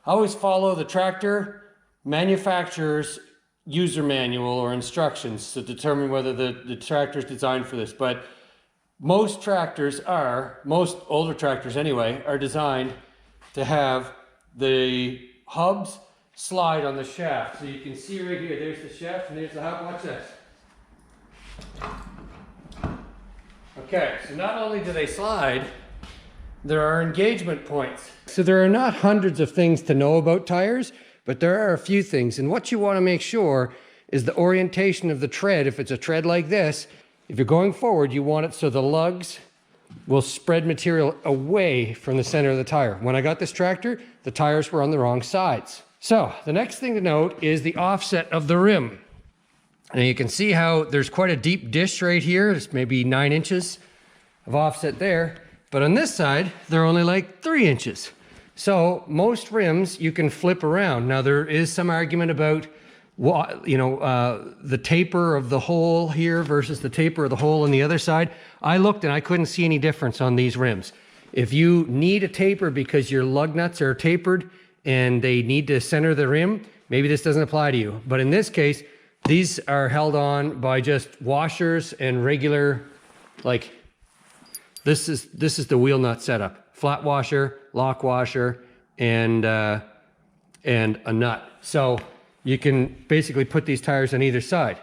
always follow the tractor manufacturer's user manual or instructions to determine whether the tractor is designed for this. But most older tractors anyway, are designed to have the hubs slide on the shaft. So you can see right here, there's the shaft and there's the hub. Watch this. Okay, so not only do they slide, there are engagement points. So there are not hundreds of things to know about tires, but there are a few things. And what you want to make sure is the orientation of the tread. If it's a tread like this, if you're going forward, you want it so the lugs will spread material away from the center of the tire. When I got this tractor, the tires were on the wrong sides. So the next thing to note is the offset of the rim. And you can see how there's quite a deep dish right here. There's maybe 9 inches of offset there. But on this side, they're only like 3 inches. So most rims you can flip around. Now there is some argument about the taper of the hole here versus the taper of the hole on the other side. I looked and I couldn't see any difference on these rims. If you need a taper because your lug nuts are tapered and they need to center the rim, maybe this doesn't apply to you. But in this case, these are held on by just washers and regular, like this is the wheel nut setup. Flat washer, lock washer, and a nut. So you can basically put these tires on either side,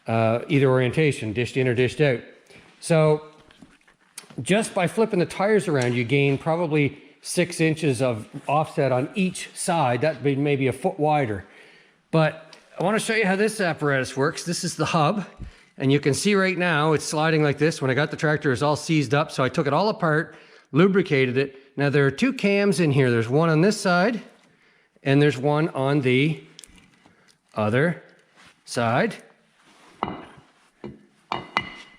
either orientation, dished in or dished out. So just by flipping the tires around, you gain probably 6 inches of offset on each side. That'd be maybe a foot wider. But I want to show you how this apparatus works. This is the hub, and you can see right now it's sliding like this. When I got the tractor, it's all seized up, so I took it all apart, lubricated it. Now there are 2 cams in here. There's one on this side, and there's one on the other side.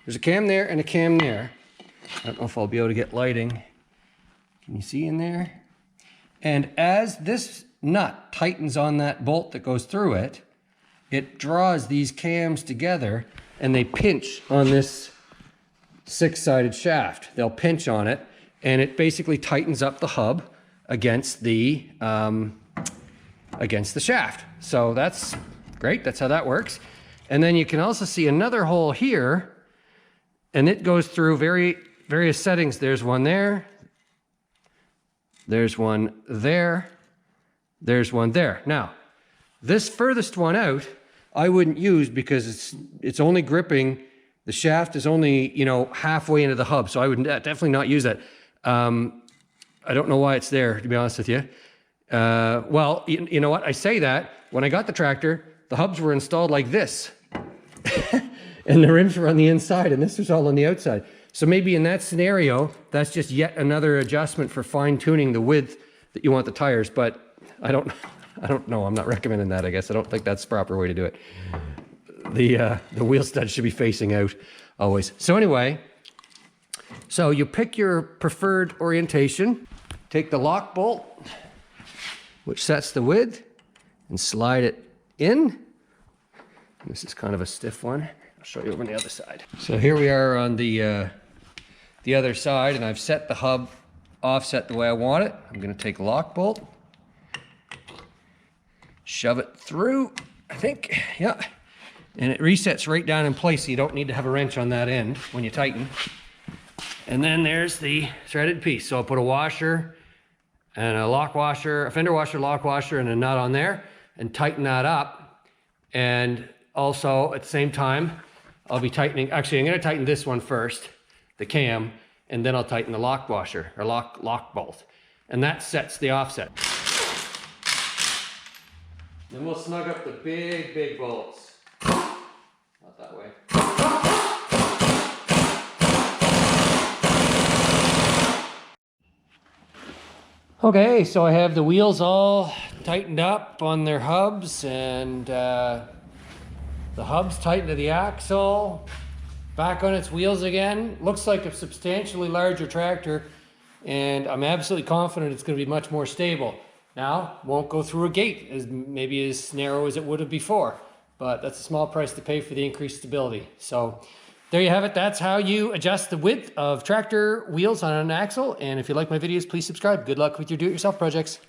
There's a cam there and a cam there. I don't know if I'll be able to get lighting. Can you see in there? And as this nut tightens on that bolt that goes through it, it draws these cams together and they pinch on this 6-sided shaft. They'll pinch on it and it basically tightens up the hub against the shaft. So that's great, that's how that works. And then you can also see another hole here, and it goes through various settings. There's one there, there's one there, there's one there. Now, this furthest one out, I wouldn't use because it's only gripping, the shaft is only, halfway into the hub, so I would definitely not use that. I don't know why it's there, to be honest with you. Well, you know what? I say that. When I got the tractor, the hubs were installed like this. And the rims were on the inside, and this was all on the outside. So maybe in that scenario, that's just yet another adjustment for fine-tuning the width that you want the tires. But I don't know. I'm not recommending that, I guess. I don't think that's the proper way to do it. The wheel stud should be facing out always. So anyway, so you pick your preferred orientation, take the lock bolt, which sets the width, and slide it in. This is kind of a stiff one. I'll show you over on the other side. So here we are on the other side, and I've set the hub offset the way I want it. I'm going to take a lock bolt, shove it through, I think, yeah. And it resets right down in place, so you don't need to have a wrench on that end when you tighten. And then there's the threaded piece. So I'll put a washer and a lock washer, a fender washer, lock washer, and a nut on there, and tighten that up. And also at the same time, I'll be tightening, actually I'm going to tighten this one first, the cam, and then I'll tighten the lock washer or lock bolt. And that sets the offset. Then we'll snug up the big bolts. Not that way. Okay, so I have the wheels all tightened up on their hubs, and the hub's tightened to the axle, back on its wheels again. Looks like a substantially larger tractor, and I'm absolutely confident it's going to be much more stable. Now, won't go through a gate maybe as narrow as it would have before, but that's a small price to pay for the increased stability. So there you have it. That's how you adjust the width of tractor wheels on an axle. And if you like my videos, please subscribe. Good luck with your do-it-yourself projects.